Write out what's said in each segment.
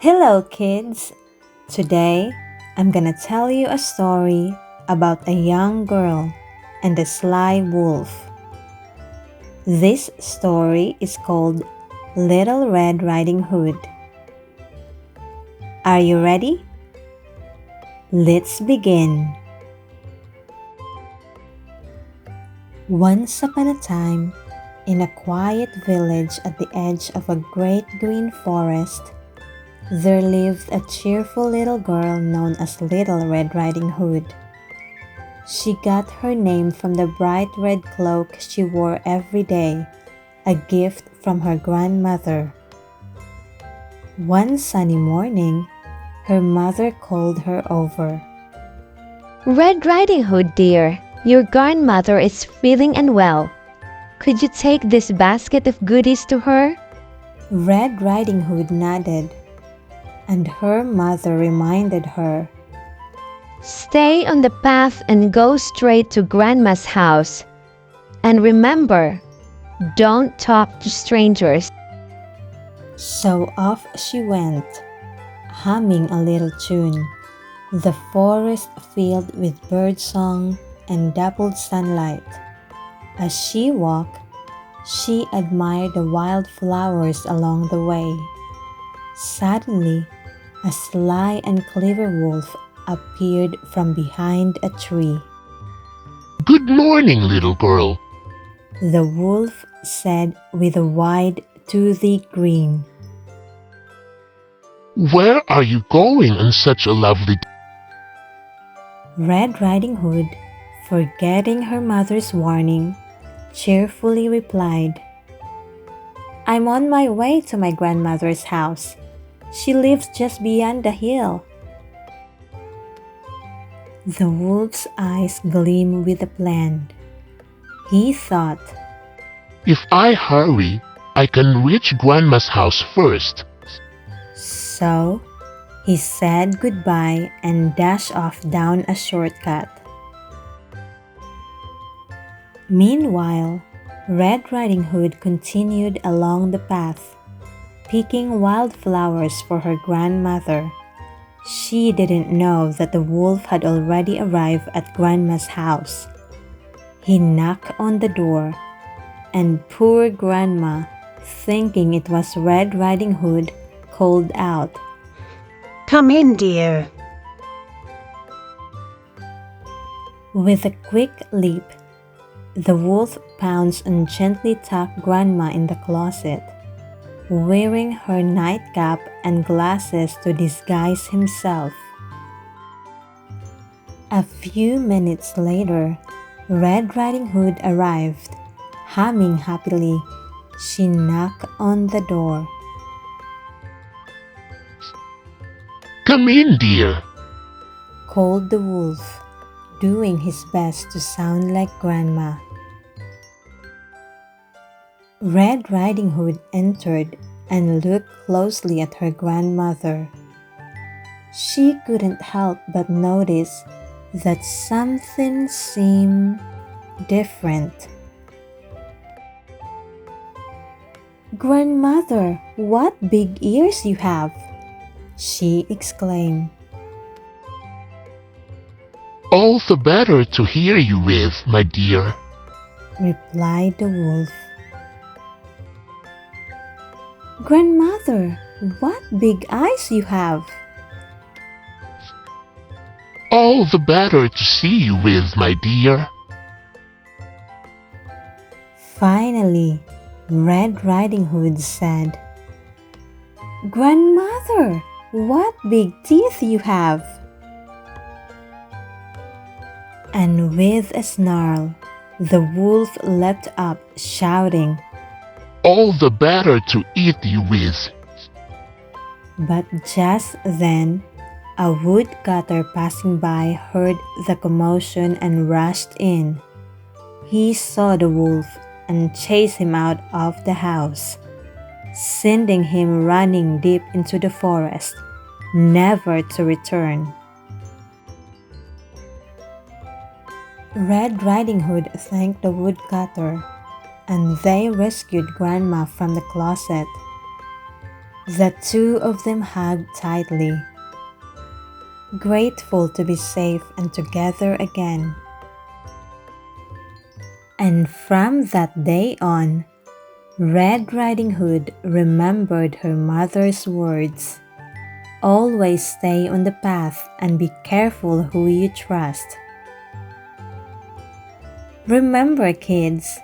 Hello, kids! Today, I'm gonna tell you a story about a young girl and a sly wolf. This story is called Little Red Riding Hood. Are you ready? Let's begin. Once upon a time, in a quiet village at the edge of a great green forest, there lived a cheerful little girl known as Little Red Riding Hood. She got her name from the bright red cloak she wore every day, a gift from her grandmother. One sunny morning, her mother called her over. Red Riding Hood, dear, your grandmother is feeling unwell. Could you take this basket of goodies to her? Red Riding Hood nodded, and her mother reminded her. Stay on the path and go straight to Grandma's house. And remember, don't talk to strangers. So off she went, humming a little tune, the forest filled with birdsong and dappled sunlight. As she walked, she admired the wild flowers along the way. Suddenly, a sly and clever wolf appeared from behind a tree. Good morning, little girl. The wolf said with a wide, toothy grin. Where are you going on such a lovely day? Red Riding Hood, forgetting her mother's warning, cheerfully replied, I'm on my way to my grandmother's house. She lives just beyond the hill. The wolf's eyes gleamed with a plan. He thought, If I hurry, I can reach Grandma's house first. so he said goodbye and dashed off down a shortcut. Meanwhile, Red Riding Hood continued along the path, picking wildflowers for her grandmother. She didn't know that the wolf had already arrived at Grandma's house. He knocked on the door, and poor Grandma, thinking it was Red Riding Hood, called out, Come in, dear. With a quick leap, the wolf pounced and gently tucked Grandma in the closet, wearing her nightcap and glasses to disguise himself. A few minutes later, Red Riding Hood arrived, humming happily. She knocked on the door. Come in, dear. Called the wolf, doing his best to sound like Grandma. Red Riding Hood entered and looked closely at her grandmother. She couldn't help but notice that something seemed different. Grandmother, what big ears you have! She exclaimed. All the better to hear you with, my dear. Replied the wolf. Grandmother, what big eyes you have! All the better to see you with, my dear. Finally, Red Riding Hood said, Grandmother, what big teeth you have! And with a snarl, the wolf leapt up, shouting, All the better to eat you with. But just then, a woodcutter passing by heard the commotion and rushed in. He saw the wolf and chased him out of the house, sending him running deep into the forest, never to return. Red Riding Hood thanked the woodcutter, and they rescued Grandma from the closet. The two of them hugged tightly, grateful to be safe and together again. And from that day on, Red Riding Hood remembered her mother's words. Always stay on the path and be careful who you trust. Remember, kids,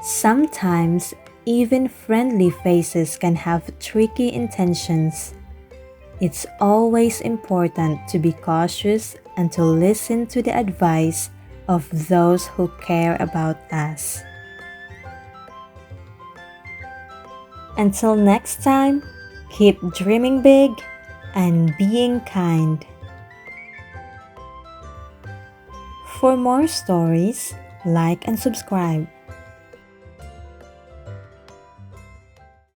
sometimes even friendly faces can have tricky intentions. It's always important to be cautious and to listen to the advice of those who care about us. Until next time, keep dreaming big and being kind. For more stories, like and subscribe.